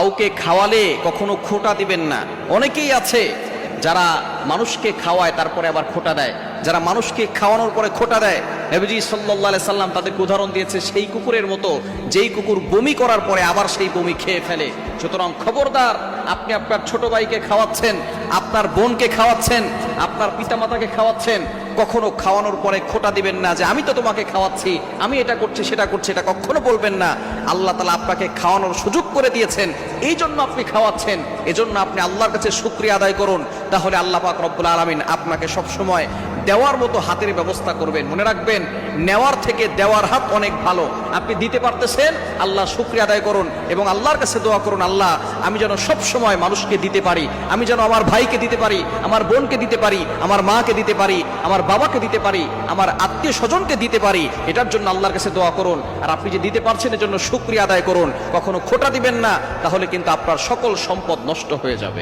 কাউকে খাওয়ালে কখনো খোটা দিবেন না। অনেকেই আছে যারা মানুষকে খাওয়ায় তারপরে আবার খোটা দেয়, যারা মানুষকে খাওয়ানোর পরে খোটা দেয়। নবীজি সাল্লাল্লাহু আলাইহি সাল্লাম তাদেরকে উদাহরণ দিয়েছে সেই কুকুরের মতো, যেই কুকুর বমি করার পরে আবার সেই বমি খেয়ে ফেলে। সুতরাং খবরদার, আপনি আপনার ছোট ভাইকে খাওয়াচ্ছেন, আপনার বোনকে খাওয়াচ্ছেন, আপনার পিতামাতাকে খাওয়াচ্ছেন, কখনো খাওয়ানোর পরে খোটা দিবেন না যে আমি তো তোমাকে খাওয়াচ্ছি, আমি এটা করছি সেটা করছি, এটা কখনো বলবেন না। আল্লাহ তাআলা আপনাকে খাওয়ানোর সুযোগ করে দিয়েছেন, এই জন্য আপনি খাওয়াচ্ছেন, এজন্য আপনি আল্লাহর কাছে শুকরিয়া আদায় করুন। তাহলে আল্লাহ পাক রব্বুল আলামিন আপনাকে সবসময় দেওয়ার মতো হাতের ব্যবস্থা করবেন। মনে রাখবেন, নেওয়ার থেকে দেওয়ার হাত অনেক ভালো। আপনি দিতে পারতেছেন, আল্লাহ শুকরিয়া আদায় করুন এবং আল্লাহর কাছে দোয়া করুন, আল্লাহ আমি যেন সব সময় মানুষকে দিতে পারি, আমি যেন আমার ভাইকে দিতে পারি, আমার বোনকে দিতে পারি, আমার মাকে দিতে পারি, আমার বাবাকে দিতে পারি, আমার আত্মীয় স্বজনকে দিতে পারি। এটার জন্য আল্লাহর কাছে দোয়া করুন। আর আপনি যে দিতে পারছেন এর জন্য শুকরিয়া আদায় করুন, কখনো খোটা দিবেন না, তাহলে কিন্তু আপনার সকল সম্পদ নষ্ট হয়ে যাবে।